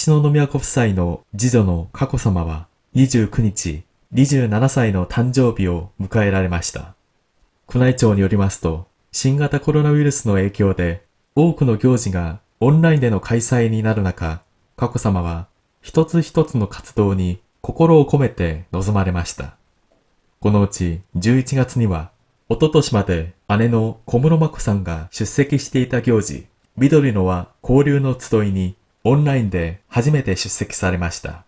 秋篠宮ご夫妻の次女の佳子さまは29日、27歳の誕生日を迎えられました。宮内庁によりますと、新型コロナウイルスの影響で多くの行事がオンラインでの開催になる中、佳子さまは一つ一つの活動に心を込めて臨まれました。このうち11月には、一昨年まで姉の小室眞子さんが出席していた行事、緑の輪交流の集いにオンラインで初めて出席されました。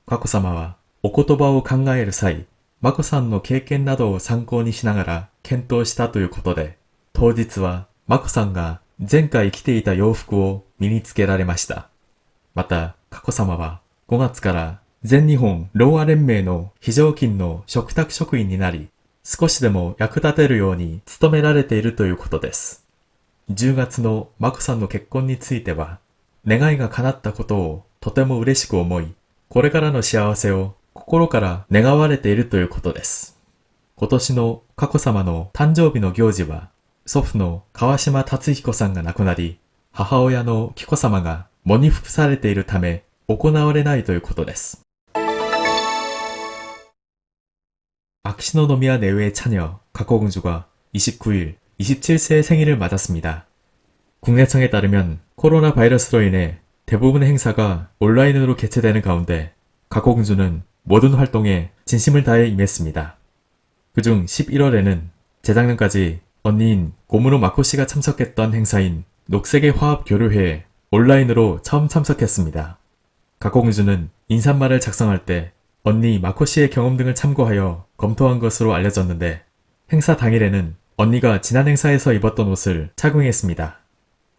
佳子さまはお言葉を考える際、眞子さんの経験などを参考にしながら検討したということで、当日は眞子さんが前回着ていた洋服を身につけられました。また、佳子さまは5月から全日本ろうあ連盟の非常勤の嘱託職員になり、少しでも役立てるように努められているということです。10月の眞子さんの結婚については、願いが叶ったことをとても嬉しく思い、これからの幸せを心から願われているということです。今年の佳子さまの誕生日の行事は、祖父の川島達彦さんが亡くなり、母親の紀子さまが喪に服されているため行われないということです。秋篠宮내외 차녀 가코공주가 29일 27세 생일을 맞았습니다. 국내청에 따르면 코로나 바이러스로 인해 대부분의 행사가 온라인으로 개최되는 가운데 가코공주는 모든 활동에 진심을 다해 임했습니다. 그중 11월에는 재작년까지 언니인 고무로 마코씨가 참석했던 행사인 녹색의 화합 교류회에 온라인으로 처음 참석했습니다. 가코공주는 인사말을 작성할 때 언니 마코씨의 경험 등을 참고하여 검토한 것으로 알려졌는데, 행사 당일에는 언니가 지난 행사에서 입었던 옷을 착용했습니다.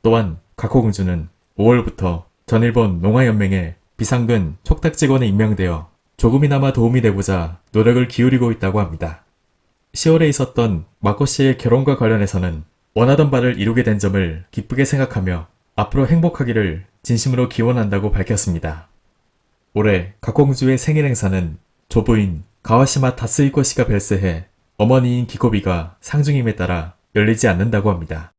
또한 가코공주는 5월부터 전일본 농아연맹에 비상근 촉탁직원에 임명되어 조금이나마 도움이 되고자 노력을 기울이고 있다고 합니다. 10월에 있었던 마코씨의 결혼과 관련해서는 원하던 바를 이루게 된 점을 기쁘게 생각하며 앞으로 행복하기를 진심으로 기원한다고 밝혔습니다. 올해 가코공주의 생일 행사는 조부인 가와시마 다스이코 씨가 별세해 어머니인 기코비가 상중임에 따라 열리지 않는다고 합니다.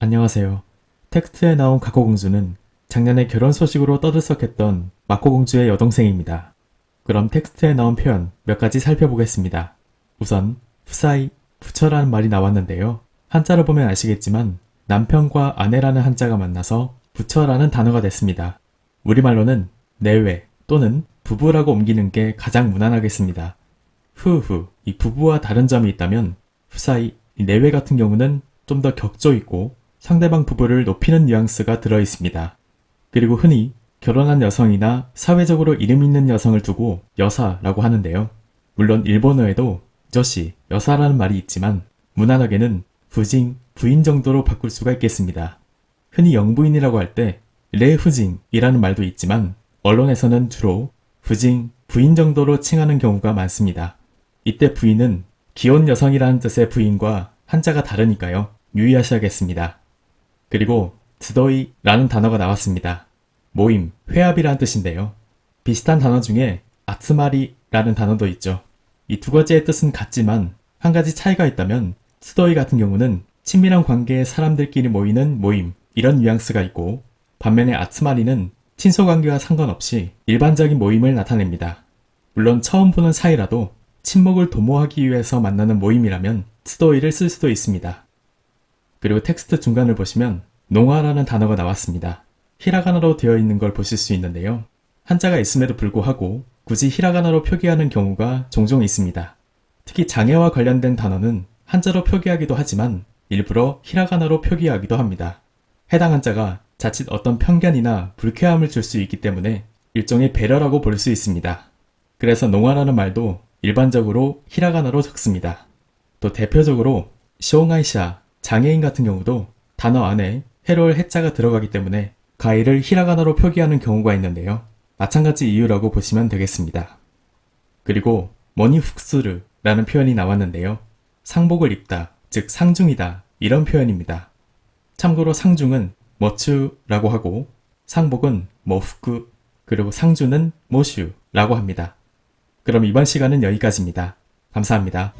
안녕하세요. 텍스트에 나온 가코공주는 작년에 결혼 소식으로 떠들썩했던 마코공주의 여동생입니다. 그럼 텍스트에 나온 표현 몇 가지 살펴보겠습니다. 우선 후사이, 부처라는 말이 나왔는데요. 한자로 보면 아시겠지만 남편과 아내라는 한자가 만나서 부처라는 단어가 됐습니다. 우리말로는 내외 또는 부부라고 옮기는 게 가장 무난하겠습니다. 후후, 이 부부와 다른 점이 있다면 후사이, 이 내외 같은 경우는 좀 더 격조 있고 상대방 부부를 높이는 뉘앙스가 들어있습니다. 그리고 흔히 결혼한 여성이나 사회적으로 이름 있는 여성을 두고 여사라고 하는데요. 물론 일본어에도 저씨, 여사라는 말이 있지만 무난하게는 부징, 부인 정도로 바꿀 수가 있겠습니다. 흔히 영부인이라고 할 때 레후징이라는 말도 있지만 언론에서는 주로 부징, 부인 정도로 칭하는 경우가 많습니다. 이때 부인은 귀여운 여성이라는 뜻의 부인과 한자가 다르니까요. 유의하셔야겠습니다. 그리고 즈도이라는 단어가 나왔습니다. 모임, 회합이라는 뜻인데요. 비슷한 단어 중에 아츠마리라는 단어도 있죠. 이 두 가지의 뜻은 같지만 한 가지 차이가 있다면 츠도이 같은 경우는 친밀한 관계의 사람들끼리 모이는 모임, 이런 뉘앙스가 있고, 반면에 아츠마리는 친소관계와 상관없이 일반적인 모임을 나타냅니다. 물론 처음 보는 사이라도 친목을 도모하기 위해서 만나는 모임이라면 츠도이를 쓸 수도 있습니다. 그리고 텍스트 중간을 보시면 농아라는 단어가 나왔습니다. 히라가나로 되어 있는 걸 보실 수 있는데요. 한자가 있음에도 불구하고 굳이 히라가나로 표기하는 경우가 종종 있습니다. 특히 장애와 관련된 단어는 한자로 표기하기도 하지만 일부러 히라가나로 표기하기도 합니다. 해당 한자가 자칫 어떤 편견이나 불쾌함을 줄 수 있기 때문에 일종의 배려라고 볼 수 있습니다. 그래서 농아라는 말도 일반적으로 히라가나로 적습니다. 또 대표적으로 쇼가이샤, 장애인 같은 경우도 단어 안에 해로울 해자가 들어가기 때문에 가이를 히라가나로 표기하는 경우가 있는데요. 마찬가지 이유라고 보시면 되겠습니다. 그리고 머니훅스르라는 표현이 나왔는데요. 상복을 입다, 즉 상중이다, 이런 표현입니다. 참고로 상중은 머추라고 하고 상복은 머후쿠, 그리고 상주는 모슈라고 합니다. 그럼 이번 시간은 여기까지입니다. 감사합니다.